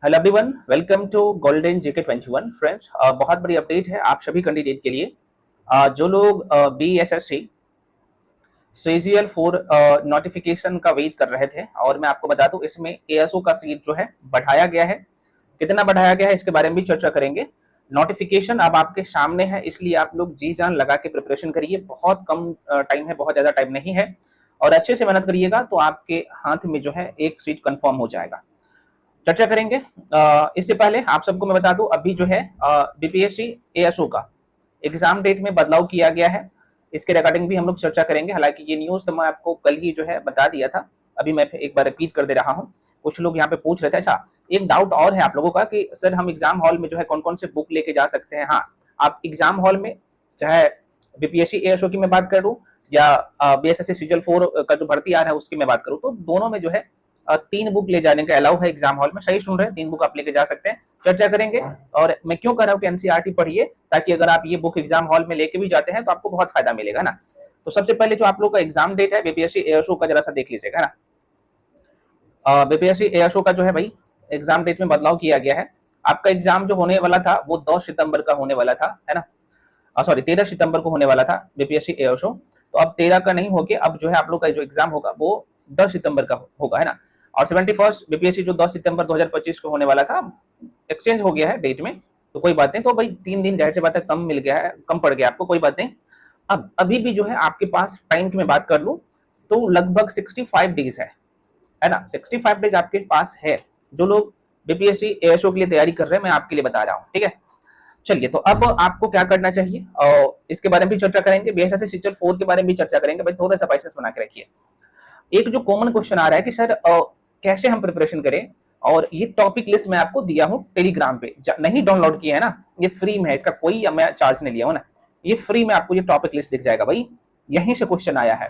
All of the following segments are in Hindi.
Hello everyone, welcome to golden GK 21 friends. बहुत बड़ी अपडेट है आप सभी कैंडिडेट के लिए। जो लोग B S S C CGL 4 notification का वेट कर रहे थे, और मैं आपको बता दूं इसमें एएसओ का सीट जो है बढ़ाया गया है। कितना बढ़ाया गया है इसके बारे में भी चर्चा करेंगे। नोटिफिकेशन अब आपके सामने है, इसलिए आप लोग जी जान लगा के प्रिपरेशन करिए। बहुत कम टाइम है, बहुत ज्यादा टाइम नहीं है, और अच्छे से मेहनत करिएगा तो आपके हाथ में जो है एक सीट कंफर्म हो जाएगा। चर्चा करेंगे। इससे पहले आप सबको मैं बता दूं, अभी जो है बीपीएससी एएसओ का एग्जाम डेट में बदलाव किया गया है। इसके रिगार्डिंग भी हम लोग चर्चा करेंगे। हालांकि ये न्यूज तो मैं आपको कल ही जो है बता दिया था, अभी मैं एक बार रिपीट कर दे रहा हूँ। कुछ लोग यहाँ पे पूछ रहे थे। अच्छा, एक डाउट और है आप लोगों का कि सर हम एग्जाम हॉल में जो है कौन कौन से बुक लेके जा सकते हैं। हाँ, आप एग्जाम हॉल में चाहे बीपीएससी एएसओ की मैं बात करूँ या बीएसएससी सीजल 4 का जो भर्ती आ रहा है उसकी मैं बात करूँ, तो दोनों में जो है 3 बुक ले जाने का अलाउ है एग्जाम हॉल में। सही सुन रहे हैं, 3 बुक आप लेके जा सकते हैं। चर्चा करेंगे। और मैं क्यों कह रहा हूँ कि एनसीईआरटी पढ़िए, ताकि अगर आप ये बुक एग्जाम हॉल में लेके भी जाते हैं तो आपको बहुत फायदा मिलेगा ना। तो सबसे पहले जो आप लोग का एग्जाम डेट है बीपीएससी एएसओ का, जरा सा देख लीजिएगा ना। बीपीएससी एएसओ का जो है भाई एग्जाम डेट में बदलाव किया गया है। आपका एग्जाम जो होने वाला था वो 10 सितंबर का होने वाला था, है ना। सॉरी, 13 सितंबर को होने वाला था बीपीएससी एएसओ। तो अब 13 का नहीं होके अब जो है आप लोग का जो एग्जाम होगा वो 10 सितंबर का होगा, है ना। और 71 बीपीएससी जो 10 सितंबर 2025 को होने वाला था, एक्सचेंज हो गया है डेट में। तो कोई बात नहीं, तो भाई 3 दिन जाहिर सी बात है कम मिल गया है, कम पड़ गया आपको, कोई बात नहीं। अब अभी भी जो है आपके पास टाइम की मैं बात कर लूं तो लगभग 65 डेज है ना। 65 डेज आपके पास है। जो लोग बीपीएससी एएसओ के लिए तैयारी कर रहे हैं, मैं आपके लिए बता रहा हूँ, ठीक है। चलिए, तो अब आपको क्या करना चाहिए और इसके बारे में भी चर्चा करेंगे। बीएसएससी सीजल 4 के बारे में भी चर्चा करेंगे। भाई थोड़ा सा पैसेंस बना के रखिए। एक जो कॉमन क्वेश्चन आ रहा है कि सर कैसे हम प्रिपरेशन करें, और ये टॉपिक लिस्ट मैं आपको दिया हूँ टेलीग्राम पे, नहीं डाउनलोड किया है ना, ये फ्री में है, इसका कोई मैं चार्ज नहीं लिया हूँ ना। ये फ्री में आपको ये टॉपिक लिस्ट दिख जाएगा भाई। यहीं से क्वेश्चन आया है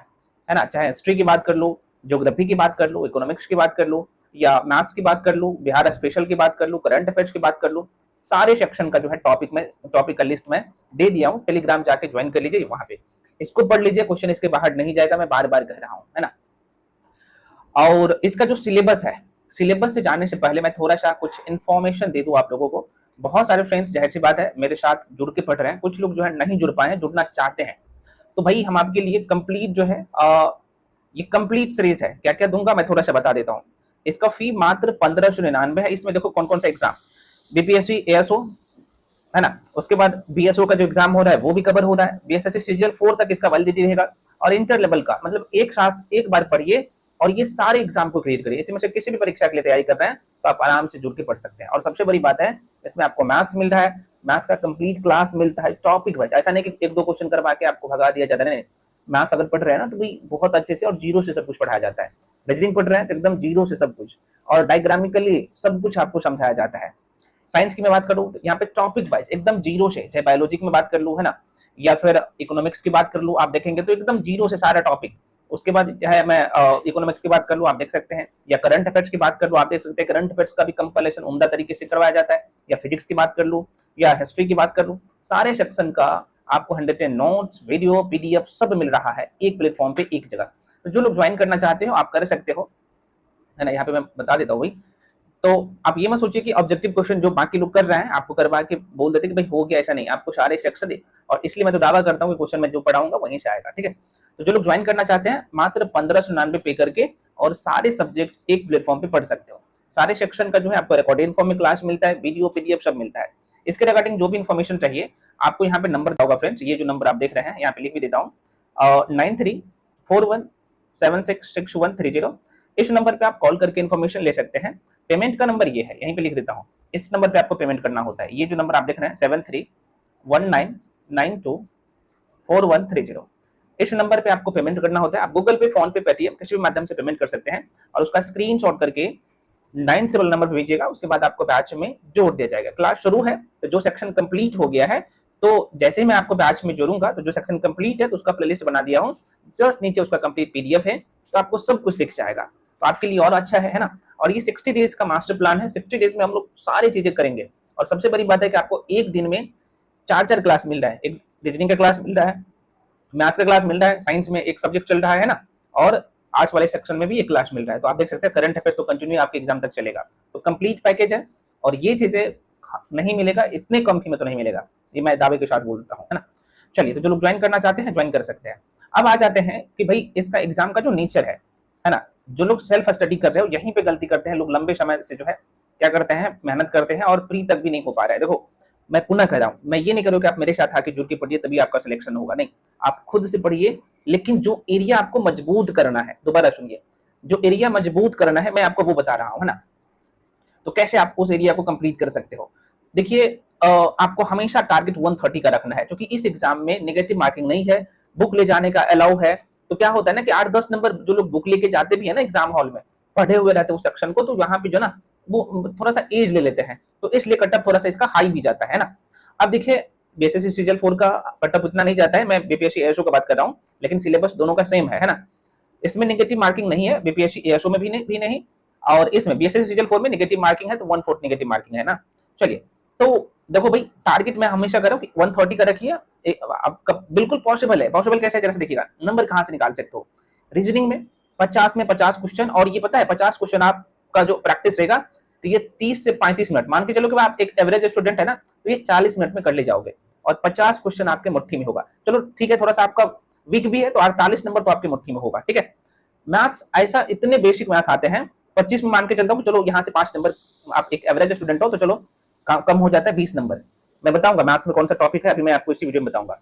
ना। चाहे हिस्ट्री की बात कर लो, ज्योग्राफी की बात कर लो, इकोनॉमिक्स की बात कर लो, या मैथ्स की बात कर लो, बिहार स्पेशल की बात कर लो, करंट अफेयर्स की बात कर लो, सारे सेक्शन का जो है टॉपिक का लिस्ट में दे दिया हूँ। टेलीग्राम जाके ज्वाइन कर लीजिए, वहां पे इसको पढ़ लीजिए। क्वेश्चन इसके बाहर नहीं जाएगा, मैं बार बार कह रहा हूँ, है ना। और इसका जो सिलेबस है, सिलेबस से जाने से पहले मैं थोड़ा सा कुछ इन्फॉर्मेशन दे दूं आप लोगों को। बहुत सारे फ्रेंड्स जाहिर सी बात है मेरे साथ जुड़ के पढ़ रहे हैं, कुछ लोग जो है नहीं जुड़ पाए हैं, जुड़ना चाहते हैं। तो भाई हम आपके लिए कंप्लीट जो है ये कंप्लीट सीरीज है। क्या क्या दूंगा मैं थोड़ा सा बता देता हूँ। इसका फी मात्र 1599 है। इसमें देखो कौन कौन सा एग्जाम, बीपीएससी एएसओ, है ना। उसके बाद बीएसओ का जो एग्जाम हो रहा है वो भी कवर हो रहा है। बीएसएससी सीजीएल 4 तक इसका वैलिडिटी रहेगा, और इंटर लेवल का, मतलब एक साथ एक बार पढ़िए और ये सारे एग्जाम को क्लियर करिए। इसमें से किसी भी परीक्षा के लिए तैयारी कर रहे हैं तो आप आराम से जुड़ के पढ़ सकते हैं। और सबसे बड़ी बात है, इसमें आपको मैथ्स मिल रहा है, मैथ्स का कंप्लीट क्लास मिलता है टॉपिक वाइज। ऐसा नहीं कि एक दो क्वेश्चन करवा के आपको भगा दिया जाता है, नहीं। मैथ्स अगर पढ़ रहे हैं ना तो भाई बहुत अच्छे से और जीरो से सब कुछ पढ़ाया जाता है। रीजनिंग पढ़ रहे हैं तो एकदम जीरो से सब कुछ, और डायग्रामिकली सब कुछ आपको समझाया जाता है। साइंस की मैं बात करूं तो यहाँ पे टॉपिक वाइज एकदम जीरो से, चाहे बायोलॉजी की मैं बात कर लूं, है ना, या फिर इकोनॉमिक्स की बात कर लूं, आप देखेंगे तो एकदम जीरो से सारा टॉपिक। उसके बाद चाहे मैं इकोनॉमिक्स की बात कर लूं, आप देख सकते हैं, या करंट अफेयर्स की बात कर लूं, आप देख सकते हैं करंट अफेयर्स का भी कंपाइलेशन उम्दा तरीके से करवाया जाता है। या फिजिक्स की बात कर लूं, या हिस्ट्री की बात कर लूं, सारे सेक्शन का आपको 110 नोट्स, वीडियो, पीडीएफ सब मिल रहा है एक प्लेटफॉर्म पे, एक जगह। तो जो लोग ज्वाइन करना चाहते हो आप कर सकते हो, है ना। यहाँ पे मैं बता देता हूँ भाई। तो आप ये मत सोचिए कि ऑब्जेक्टिव क्वेश्चन जो बाकी लोग कर रहे हैं आपको करवा के बोल देते कि भाई हो गया, ऐसा नहीं। आपको सारे सेक्शन, और इसलिए मैं तो दावा करता हूँ कि क्वेश्चन मैं जो पढ़ाऊंगा वहीं से आएगा, ठीक है। तो जो लोग ज्वाइन करना चाहते हैं मात्र 1599 पे करके और सारे सब्जेक्ट एक प्लेटफॉर्म पे पढ़ सकते हो। सारे सेक्शन का जो है आपको रिकॉर्डेड फॉर्म में क्लास मिलता है, वीडियो, पीडीएफ सब मिलता है। इसके रिगार्डिंग जो भी इन्फॉर्मेशन चाहिए आपको यहाँ पे नंबर होगा फ्रेंड्स, ये जो नंबर आप देख रहे हैं यहाँ पे लिख भी देता हूँ, 9341766130। इस नंबर पे आप कॉल करके इन्फॉर्मेशन ले सकते हैं। पेमेंट का नंबर ये है, यहीं पे लिख देता हूँ। इस नंबर पे आपको पेमेंट करना होता है। ये जो नंबर आप देख रहे हैं 7319924130, इस नंबर पे आपको पेमेंट करना होता है। आप गूगल पे, फोन पे, पेटीएम किसी भी माध्यम से पेमेंट कर सकते हैं, और उसका स्क्रीनशॉट करके 9 नंबर पे भेजिएगा। उसके बाद आपको बैच में जोड़ दिया जाएगा। क्लास शुरू है तो जो सेक्शन कंप्लीट हो गया है, तो जैसे ही मैं आपको बैच में जोड़ूंगा तो जो सेक्शन कंप्लीट है तो उसका प्लेलिस्ट बना दिया हूँ, जस्ट नीचे उसका कंप्लीट पीडीएफ है, तो आपको सब कुछ दिख जाएगा। तो आपके लिए और अच्छा है ना। और ये 60 डेज का मास्टर प्लान है। 60 डेज में हम लोग सारी चीजें करेंगे। और सबसे बड़ी बात है कि आपको एक दिन में 4 क्लास मिल रहा है। एक रीजनिंग का क्लास मिल रहा है, मैथ्स का क्लास मिल रहा है, साइंस में एक सब्जेक्ट चल रहा है ना, और आर्ट्स वाले सेक्शन में भी ये क्लास मिल रहा है। तो आप देख सकते हैं करंट अफेयर्स तो कंटिन्यू आपके एग्जाम तक चलेगा। तो कंप्लीट पैकेज है और ये चीजें नहीं मिलेगा, इतने कम फी में तो नहीं मिलेगा, ये मैं दावे के साथ बोलता हूँ, है ना। चलिए, तो जो लोग ज्वाइन करना चाहते हैं ज्वाइन कर सकते हैं। अब आ जाते हैं कि भाई इसका एग्जाम का जो नेचर है ना, जो लोग सेल्फ स्टडी कर रहे हो यहीं पे गलती करते हैं लोग, लंबे समय से जो है क्या करते हैं, मेहनत करते हैं और प्री तक भी नहीं हो पा रहा है। देखो मैं पुनः कह रहा हूँ, मैं ये नहीं कह रहा हूँ कि आप मेरे साथ आके जुड़ के पढ़िए तभी आपका सिलेक्शन होगा, नहीं, आप खुद से पढ़िए, लेकिन जो एरिया आपको मजबूत करना है, दोबारा सुनिए, जो एरिया मजबूत करना है मैं आपको वो बता रहा हूँ, है ना। तो कैसे आप उस एरिया को कंप्लीट कर सकते हो। देखिए आपको हमेशा टारगेट 130 का रखना है, क्योंकि इस एग्जाम में नेगेटिव मार्किंग नहीं है, बुक ले जाने का अलाउ है। तो क्या होता है ना कि 8-10 नंबर जो लोग बुक लेके जाते भी है ना एग्जाम हॉल में, पढ़े हुए रहते हैं उस सेक्शन को, तो यहाँ पे जो ना वो थोड़ा सा एज ले लेते हैं, तो इसलिए कटअप थोड़ा सा इसका हाई भी जाता है ना। अब देखिए बीएसएससी सीजीएल 4 का कटअप उतना नहीं जाता है, मैं बीपीएससी एएसओ का बात कर रहा हूँ, लेकिन सिलेबस दोनों का सेम है ना। इसमें नेगेटिव मार्किंग नहीं है, बीपीएससी एएसओ में भी नहीं, और इसमें बीएसएससी सीजीएल 4 में नेगेटिव मार्किंग है, तो 1/4 नेगेटिव मार्किंग है ना। चलिए, तो देखो भाई टारगेट मैं हमेशा कर रहा हूँ कि 130 का रखिए, आपका बिल्कुल पॉसिबल है। पॉसिबल कैसे है जरा से देखिएगा, नंबर कहां से निकाल सकते हो। रीजनिंग में 50 में 50 क्वेश्चन, और ये पता है 50 क्वेश्चन आपका जो प्रैक्टिस रहेगा तो ये 30 से 35 मिनट, मान के चलो कि आप एक एवरेज स्टूडेंट है ना, तो ये 40 मिनट में कर ले जाओगे, और 50 क्वेश्चन आपके मुट्ठी में होगा। चलो ठीक है, थोड़ा सा आपका वीक भी है तो 48 नंबर तो आपके मुट्ठी में होगा, ठीक है। मैथ्स ऐसा इतने बेसिक मैथ आते हैं, 25 में मान के चलता हूँ, चलो यहाँ से 5 नंबर, आप एक एवरेज स्टूडेंट हो तो चलो कम हो जाता है 20 नंबर। मैं बताऊंगा मैथ्स में कौन सा टॉपिक है, अभी मैं आपको इसी वीडियो में बताऊंगा।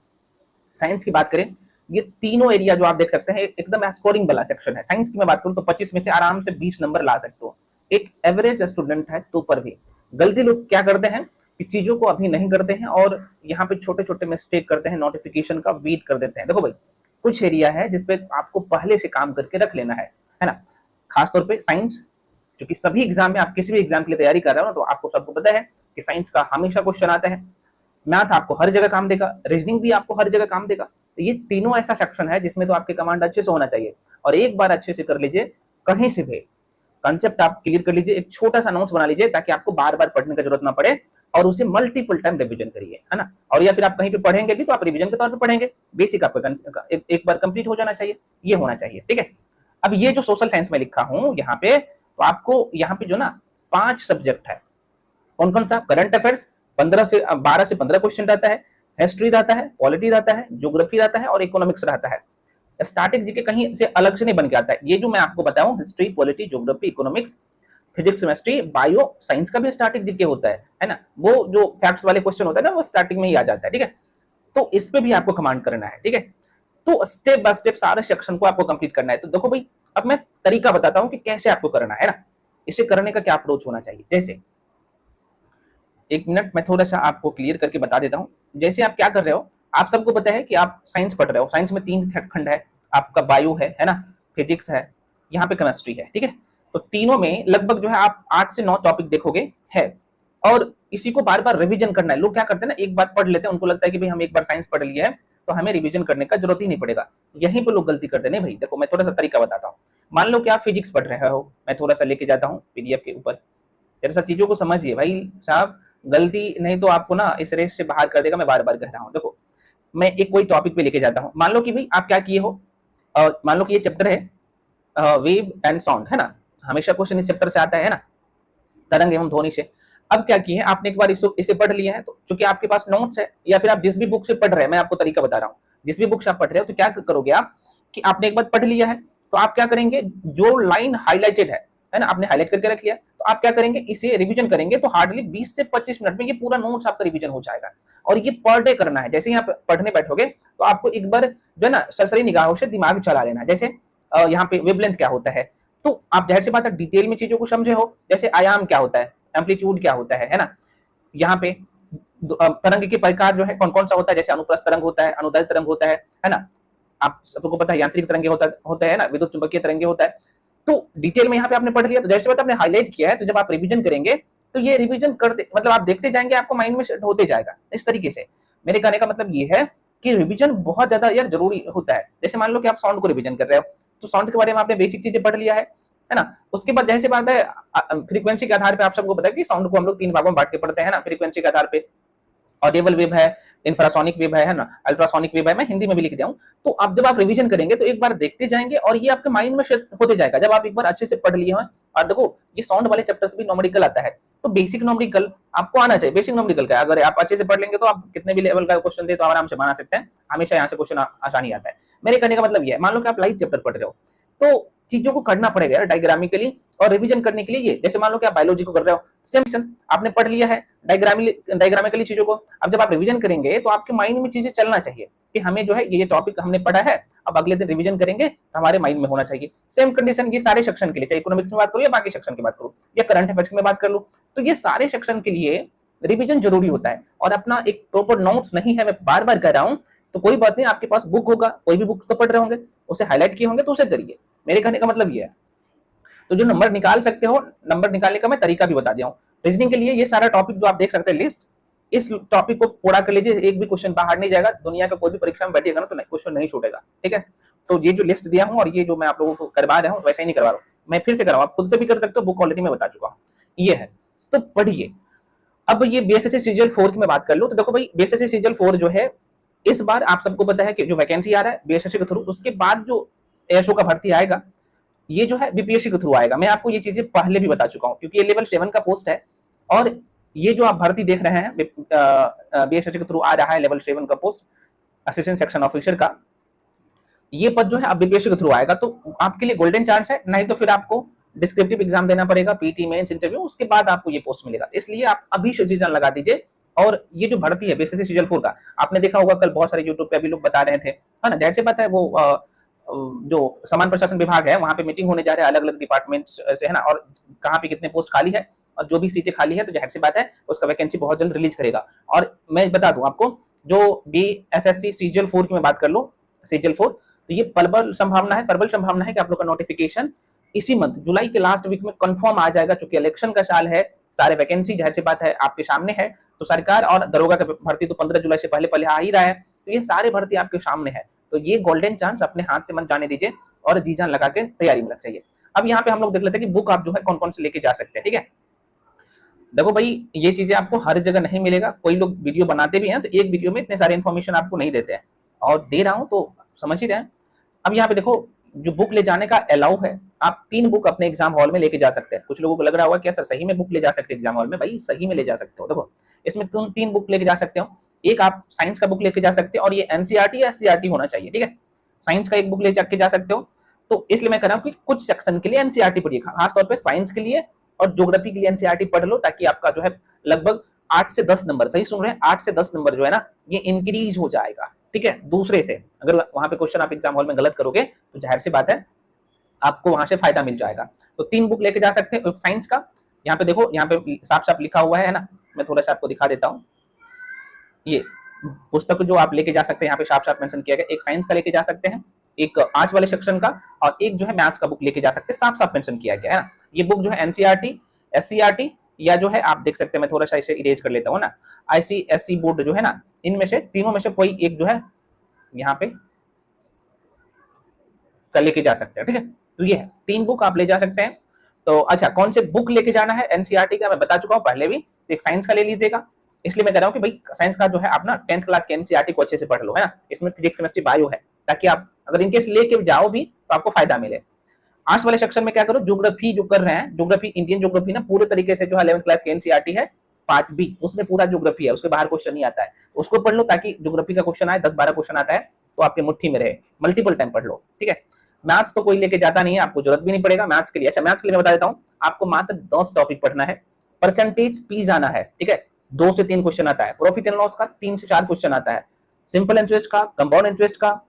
साइंस की बात करें, ये तीनों एरिया जो आप देख सकते हैं एकदम स्कोरिंग वाला सेक्शन है। साइंस की मैं बात करूं तो 25 में से आराम से 20 नंबर ला सकते हो, एक एवरेज स्टूडेंट है तो पर भी। गलती लोग क्या करते हैं कि चीजों को अभी नहीं करते हैं और यहाँ पे छोटे छोटे मिस्टेक करते हैं, नोटिफिकेशन का वेट कर देते हैं। देखो भाई कुछ एरिया है जिसपे आपको पहले से काम करके रख लेना है ना। खासतौर पे साइंस, क्योंकि सभी एग्जाम में आप किसी भी एग्जाम के लिए तैयारी कर रहे हो ना, तो आपको सबको पता है कि साइंस का हमेशा क्वेश्चन आता है। मैथ आपको हर जगह काम देगा, रीजनिंग भी आपको हर जगह काम देगा। तो ये तीनों ऐसा सेक्शन है जिसमें तो आपके कमांड अच्छे से होना चाहिए, और एक बार अच्छे से कर लीजिए, कहीं से भी कंसेप्ट आप क्लियर कर लीजिए, एक छोटा सा नोट्स बना लीजिए ताकि आपको बार बार पढ़ने की जरूरत ना पड़े, और उसे मल्टीपल टाइम रिवीजन करिए, है ना। और या फिर आप कहीं पे पढ़ेंगे भी तो आप रिवीजन के तौर पे पढ़ेंगे, बेसिक आपका एक बार कंप्लीट हो जाना चाहिए, ये होना चाहिए, ठीक है। अब ये जो सोशल साइंस में लिखा हूं यहाँ पे, तो आपको यहाँ पे जो ना 5 सब्जेक्ट है, कौन कौन सा, करंट अफेयर्स 12 से 15 क्वेश्चन रहता है, हिस्ट्री रहता है, पॉलिटी रहता है, ज्योग्राफी रहता है, और इकोनॉमिक्स रहता है। स्टैटिक जीके कहीं से अलग से नहीं बन के आता है, ये जो मैं आपको बताऊं history, polity, geography, economics, physics, chemistry, bio science का भी स्टैटिक जीके होता है ना। वो जो फैक्ट्स वाले क्वेश्चन होता है ना, वो स्टार्टिंग में ही आ जाता है, ठीक है। तो इस पे भी आपको कमांड करना है, ठीक है। तो स्टेप बाय स्टेप सारे सेक्शन को आपको कंप्लीट करना है। तो देखो भाई अब मैं तरीका बताता हूं कि कैसे आपको करना है ना, इसे करने का क्या अप्रोच होना चाहिए। जैसे एक मिनट मैं थोड़ा सा आपको क्लियर करके बता देता हूँ। जैसे आप क्या कर रहे हो, आप सबको पता है कि आप साइंस पढ़ रहे हो, साइंस में 3 खंड है, आपका बायो है ना, फिजिक्स है, यहाँ पे केमिस्ट्री है, ठीक है। तो तीनों में लगभग जो है आप 8 से 9 टॉपिक देखोगे है, और इसी को बार बार रिवीजन करना है। लोग क्या करते हैं ना, एक बार पढ़ लेते हैं, उनको लगता है कि भाई हम एक बार साइंस पढ़ लिया है तो हमें रिवीजन करने का जरूरत ही नहीं पड़ेगा। यहीं पर लोग गलती करते हैं। नहीं भाई देखो, मैं थोड़ा सा तरीका बताता हूँ। मान लो कि आप फिजिक्स पढ़ रहे हो, मैं थोड़ा सा लेके जाता हूँ पीडीएफ के ऊपर, जरा चीजों को समझिए भाई साहब, गलती नहीं तो आपको ना इस रेस से बाहर कर देगा। मैं बार बार कह रहा हूँ, देखो मैं एक कोई टॉपिक पे लेके जाता हूँ। मान लो कि भाई आप क्या किए हो, मान लो कि ये चैप्टर है वेव एंड साउंड, है ना, हमेशा क्वेश्चन इस चैप्टर से आता है ना, तरंग एवं ध्वनि से। अब क्या किए, आपने एक बार इसे पढ़ लिया है, तो चूंकि आपके पास नोट्स है, या फिर आप जिस भी बुक से पढ़ रहे हैं, मैं आपको तरीका बता रहा हूँ, जिस भी बुक से आप पढ़ रहे हो, तो क्या करोगे आप कि आपने एक बार पढ़ लिया है, तो आप क्या करेंगे, जो लाइन हाईलाइटेड है ना, आपने हाईलाइट करके रख लिया, तो आप क्या करेंगे, इसे रिवीजन करेंगे, तो हार्डली 20 से 25 मिनट में ये पूरा नोट्स आपका रिवीजन हो जाएगा। और ये पर डे करना है। जैसे ही आप पढ़ने बैठोगे तो आपको एक बार जो है ना सरसरी निगाहों से दिमाग चला लेना। जैसे यहाँ पे वेवलेंथ क्या होता है, तो आप जाहिर सी बात है डिटेल में चीजों को समझे हो। जैसे आयाम क्या होता है, एम्पलीट्यूड क्या होता है ना। यहाँ पे तरंग के प्रकार जो है कौन कौन सा होता है, जैसे अनुप्रस्थ तरंग होता है, अनुदैर्ध्य तरंग होता है ना। आप सबको पता है यांत्रिक तरंगे होता है ना, विद्युत चुंबकीय तरंगे होता है। तो डिटेल में यहाँ पे आपने पढ़ लिया, तो जैसे बात आपने हाईलाइट किया है, तो जब आप रिवीजन करेंगे तो ये रिवीजन करते मतलब आप देखते जाएंगे, आपको माइंड में सेट होते जाएगा इस तरीके से। मेरे कहने का मतलब ये है कि रिवीजन बहुत ज्यादा यार जरूरी होता है। जैसे मान लो कि आप साउंड को रिवीजन कर रहे हो, तो साउंड के बारे में आपने बेसिक चीजें पढ़ लिया है ना। उसके बाद जैसे बात है फ्रीक्वेंसी के आधार पे आप सबको पता है कि साउंड को हम लोग 3 भागों में बांट के पढ़ते हैं ना, फ्रीक्वेंसी के आधार पे। ऑडिबल वेव है, इंफ्रासोनिक वेव है ना, अल्ट्रासोनिक वेव है, मैं हिंदी में भी लिख दिया हूँ। तो आप जब आप रिवीजन करेंगे तो एक बार देखते जाएंगे और ये आपके माइंड में शिफ्ट होते जाएगा जब आप एक बार अच्छे से पढ़ लिए हैं। और देखो ये साउंड वाले चैप्टर्स भी न्यूमेरिकल आता है, तो बेसिक न्यूमेरिकल आपको आना चाहिए। बेसिक न्यूमेरिकल का अगर आप अच्छे से पढ़ लेंगे तो आप कितने भी लेवल का क्वेश्चन दे तो आराम से बना सकते हैं, हमेशा यहाँ से क्वेश्चन आसानी आता है। मेरे कहने का मतलब ये है, मान लो कि आप लाइव चैप्टर पढ़ रहे हो तो चीजों को करना पड़ेगा डायग्रामिकली, और रिवीजन करने के लिए ये, जैसे मान लो कि आप बायोलॉजी को कर रहे हो, सेम क्वेश्चन आपने पढ़ लिया है डायग्रामिकली चीजों को, अब जब आप रिवीजन करेंगे तो आपके माइंड में चीजें चलना चाहिए कि हमें जो है ये टॉपिक हमने पढ़ा है, अब अगले दिन रिवीजन करेंगे तो हमारे माइंड में होना चाहिए। सेम कंडीशन ये सारे सेक्शन के लिए, चाहे इकोनॉमिक्स में बात करूं या बाकी सेक्शन की बात करूं या करंट अफेयर्स में बात कर लूं, तो ये सारे सेक्शन के लिए रिवीजन जरूरी होता है। और अपना एक प्रॉपर नोट्स नहीं है, मैं बार बार कह रहा हूं, तो कोई बात नहीं, आपके पास बुक होगा, कोई भी बुक तो पढ़ रहे होंगे, उसे हाईलाइट किए होंगे तो उसे करिए। मेरे कहने का मतलब ये है। तो जो नंबर निकाल सकते हो, नंबर निकालने का मैं तरीका भी बता दिया हूँ। रीजनिंग के लिए ये सारा टॉपिक जो आप देख सकते हैं लिस्ट, इस टॉपिक को पूरा कर लीजिए, एक भी क्वेश्चन बाहर नहीं जाएगा। दुनिया का कोई भी परीक्षा में बैठिएगा ना तो क्वेश्चन नहीं छूटेगा, ठीक है। तो ये जो लिस्ट दिया हूँ और ये जो मैं आप लोगों को करवा रहा हूँ वैसे ही नहीं करवा रहा हूँ, मैं फिर से कर रहा हूँ, आप खुद से भी कर सकते हो, बुक ऑलरेडी में बता चुका हूँ, ये है। तो पढ़िए। अब ये बीएसएससी सीजीएल 4 की मैं बात कर लूं तो देखो भाई, बीएसएससी सीजीएल 4 जो है इस बार आप सबको पता है कि जो वैकेंसी आ रहा है बीएसएससी के थ्रू, उसके बाद जो एएसओ का भर्ती आएगा ये जो है बीपीएससी के थ्रू आएगा। मैं आपको ये चीजें पहले भी बता चुका हूं क्योंकि ये लेवल 7 का पोस्ट है, और ये जो आप भर्ती देख रहे हैं बीएसएससी के थ्रू आ रहा है लेवल 7 का पोस्ट, असिस्टेंट सेक्शन ऑफिसर का, ये पद जो है अब बीपीएससी के थ्रू आएगा। तो आपके लिए गोल्डन चांस है, नहीं तो फिर आपको डिस्क्रिप्टिव एग्जाम देना पड़ेगा, पीटी मेंस इंटरव्यू, उसके बाद आपको ये पोस्ट मिलेगा। इसलिए आप अभी सीजन लगा दीजिए। और ये जो भर्ती है बीएसएससी सीजीएल 4 का, आपने देखा होगा कल बहुत सारे यूट्यूब पे अभी लोग बता रहे थे, है ना, दैट से पता है वो जो समान प्रशासन विभाग है वहां पे मीटिंग होने जा रहा है अलग अलग डिपार्टमेंट से, है ना, और कहाँ पे कितने पोस्ट खाली है और जो भी सीटें खाली है तो जाहिर सी बात है उसका वैकेंसी बहुत जल्द रिलीज करेगा। और मैं बता दूं आपको, जो बीएसएससी सीजीएल 4 की मैं बात कर लूं, सीजीएल 4, तो ये प्रबल संभावना है कि आप लोग का नोटिफिकेशन इसी मंथ जुलाई के लास्ट वीक में कंफर्म आ जाएगा। चूंकि इलेक्शन का साल है, सारे वैकेंसी जाहिर सी बात है आपके सामने है, तो सरकार और दरोगा का भर्ती तो 15 जुलाई से पहले आ ही रहा है, तो ये सारे भर्ती आपके सामने है। तो ये गोल्डन चांस अपने हाथ से मत जाने दीजिए और जी जान लगा के तैयारी में लग जाइए। अब यहाँ पे हम लोग देख लेते हैं कि बुक आप जो है कौन कौन से लेके जा सकते हैं, ठीक है। देखो भाई, ये चीजें आपको हर जगह नहीं मिलेगा, कोई लोग वीडियो बनाते भी हैं तो एक वीडियो में इतने सारे इन्फॉर्मेशन आपको नहीं देते हैं, और दे रहा हूँ तो समझ ही रहे हैं। अब यहाँ पे देखो, जो बुक ले जाने का अलाउ है, आप 3 बुक अपने एग्जाम हॉल में लेके जा सकते हैं। कुछ लोगों को लग रहा होगा क्या सर सही में बुक ले जा सकते हैं एग्जाम हॉल में? भाई सही में ले जा सकते हो। देखो इसमें तुम 3 बुक लेके जा सकते हो, एक आप साइंस का बुक लेके जा सकते हो और ये एनसीईआरटी या एससीईआरटी होना चाहिए, ठीक है। साइंस का एक बुक ले जाके जा सकते हो, तो इसलिए मैं कह रहा हूँ कि कुछ सेक्शन के लिए एनसीईआरटी पढ़िए, खासतौर पर साइंस के लिए और ज्योग्राफी के लिए एनसीईआरटी पढ़ लो, ताकि आपका जो है लगभग 8 से 10 नंबर, सही सुन रहे हैं, 8 से 10 नंबर जो है ना ये इंक्रीज हो जाएगा, ठीक है, दूसरे से। अगर वहां पे क्वेश्चन आप एग्जाम हॉल में गलत करोगे तो जाहिर सी बात है आपको वहां से फायदा मिल जाएगा। तो 3 बुक लेके जा सकते हैं साइंस का। यहाँ पे देखो, यहाँ पे साफ साफ लिखा हुआ है ना, मैं थोड़ा सा आपको दिखा देता हूँ। ये पुस्तक जो आप लेके जा सकते हैं यहाँ पे साफ साफ मेंशन किया गया, एक साइंस का लेके जा सकते हैं, एक आर्ट्स वाले सेक्शन का, और एक जो है मैथ्स का बुक लेके जा सकते हैं, साफ साफ मेंशन किया गया है ना। ये बुक जो है एनसीईआरटी, एससीईआरटी या जो है आप देख सकते हैं, मैं थोड़ा सा इसे इरेज कर लेता हूँ ना, आईसीएसई बोर्ड जो है ना, इनमें से तीनों में से कोई एक जो है यहाँ पे कर लेके जा सकते हैं, ठीक है। तो ये है 3 बुक आप ले जा सकते हैं। तो अच्छा, कौन से बुक लेके जाना है एनसीईआरटी का मैं बता चुका हूँ पहले भी, तो एक साइंस का ले लीजिएगा। इसलिए मैं कह रहा हूँ कि भाई साइंस का जो है आप ना 10th क्लास के एनसीईआरटी को अच्छे से पढ़ लो, है ना, इसमें फिजिक्स केमिस्ट्री बायो है, ताकि आप अगर इनकेस लेके जाओ भी तो आपको फायदा मिले। आर्ट्स वाले सेक्शन में क्या करो, ज्योग्राफी जो कर रहे हैं, ज्योग्राफी, इंडियन ज्योग्राफी ना पूरे तरीके से जो है 11th क्लास के एनसीईआरटी है पार्ट बी, उसमें पूरा ज्योग्राफी है, उसके बाहर क्वेश्चन नहीं आता है, उसको पढ़ लो ताकि ज्योग्राफी का क्वेश्चन आए, 10-12 क्वेश्चन आता है तो आपके मुट्ठी में रहे, मल्टीपल टाइम पढ़ लो, ठीक है। मैथ्स तो कोई लेके जाता नहीं है, आपको जरूरत भी नहीं पड़ेगा मैथ्स के लिए। अच्छा, मैथ्स के लिए मैं बता देता हूँ, आपको मात्र 10 टॉपिक पढ़ना है, परसेंटेज पी जाना है, ठीक है, 2 से 3 क्वेश्चन आता है, प्रॉफिट एंड लॉस का 3 से 4 क्वेश्चन आता है, सिंपल इंटरेस्ट का, कंपाउंड इंटरेस्ट का,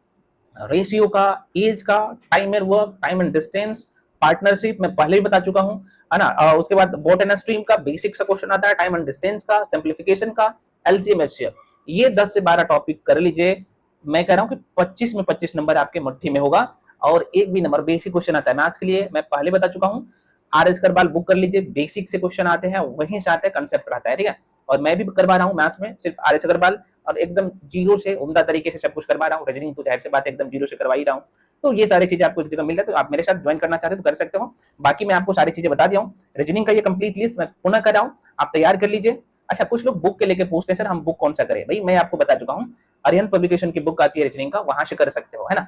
रेशियो का, एज का, time and work, time and distance, partnership मैं पहले ही बता चुका हूँ, है ना। उसके बाद बोट एंड स्ट्रीम का बेसिक सा क्वेश्चन आता है, टाइम एंड डिस्टेंस का, सिंप्लीफिकेशन का, एलसीएम एचसीएफ, ये 10 से 12 टॉपिक कर लीजिए। मैं कह रहा हूँ कि 25 में 25 नंबर आपके मुट्ठी में होगा, और एक भी नंबर बेसिक क्वेश्चन आता है मैथ्स के लिए, मैं पहले बता चुका हूँ। आर.एस. करवाल बुक कर लीजिए, बेसिक से क्वेश्चन आते हैं, वहीं से आते हैं, कंसेप्ट आता है, ठीक है। और मैं भी करवा रहा हूँ मैथ्स में सिर्फ आर.एस. अग्रवाल, और एकदम जीरो से उम्दा तरीके से सब कुछ करवा रहा हूँ। रीजनिंग तो जाहिर सी बात है एकदम जीरो से करवा ही रहा हूँ। तो ये सारी चीजें आपको एक जगह मिल रहा है, तो आप मेरे साथ ज्वाइन करना चाहते हो तो कर सकते हो। बाकी मैं आपको सारी चीजें बता दिया हूँ। रीजनिंग का ये कंप्लीट लिस्ट मैं पुनः कर रहा हूँ, आप तैयार कर लीजिए। अच्छा, कुछ लोग बुक के लेके पूछते हैं सर हम बुक कौन सा करें। भाई मैं आपको बता चुका हूँ, अरिहंत पब्लिकेशन की बुक आती है रीजनिंग का, वहां से कर सकते हो, है ना।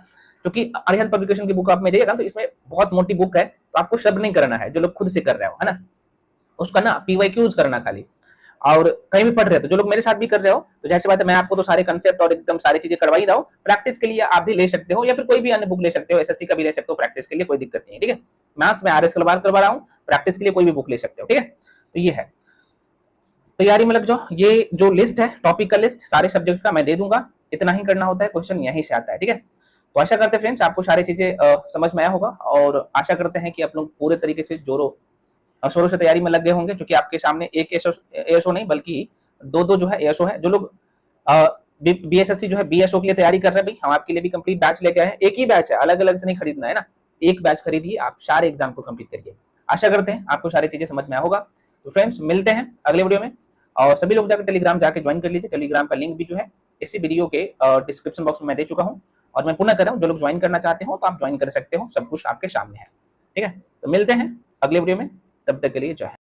क्योंकि अरिहंत पब्लिकेशन की बुक आप में जाइएगा तो इसमें बहुत मोटी बुक है, तो आपको शब्द नहीं करना है, जो लोग खुद से कर रहे हो, है ना, उसका ना पीवाईक्यूज करना खाली। और कहीं भी पढ़ रहे हो तो जो लोग मेरे साथ भी कर रहे हो, तो जैसे बात है मैं आपको तो सारे कंसेप्ट और एकदम सारी चीजें करवा ही रहा हूँ। प्रैक्टिस के लिए आप भी ले सकते हो, या फिर कोई भी अन्य बुक ले सकते हो, एसएससी का भी ले सकते हो, प्रैक्टिस के लिए कोई दिक्कत नहीं है, ठीक है। मैथ्स में आरएस कलवार करवा रहा हूँ, प्रैक्टिस के लिए कोई भी बुक ले सकते हो, ठीक है। तो ये है तैयारी में लग जाओ। ये जो लिस्ट है, टॉपिक का लिस्ट सारे सब्जेक्ट का मैं दे दूंगा, इतना ही करना होता है, क्वेश्चन यहीं से आता है, ठीक है। तो आशा करते हैं फ्रेंड्स आपको सारी चीजें समझ में आया होगा, और आशा करते हैं कि आप लोग पूरे तरीके से जोरों शोरों से तैयारी में लग गए होंगे, क्योंकि आपके सामने एक एएसओ नहीं बल्कि दो दो जो है एएसओ है। जो लोग बीएसएससी जो है बीएसओ के लिए तैयारी कर रहे हैं, भाई हम आपके लिए भी कंप्लीट बैच लेके आए हैं। एक ही बैच है, अलग अलग से नहीं खरीदना है ना, एक बैच खरीदिए, आप सारे एग्जाम को कंप्लीट करिए। आशा करते हैं आपको सारी चीजें समझ में आया होगा। तो फ्रेंड्स मिलते हैं अगले वीडियो में, और सभी लोग जाकर टेलीग्राम जाके ज्वाइन कर लीजिए। टेलीग्राम का लिंक भी जो है इसी वीडियो के डिस्क्रिप्शन बॉक्स में मैं दे चुका हूँ, और मैं पुनः कर रहा हूँ, जो लोग ज्वाइन करना चाहते हो तो आप ज्वाइन कर सकते हो, सब कुछ आपके सामने है, ठीक है। तो मिलते हैं अगले वीडियो में, तब तक के लिए जय हिंद।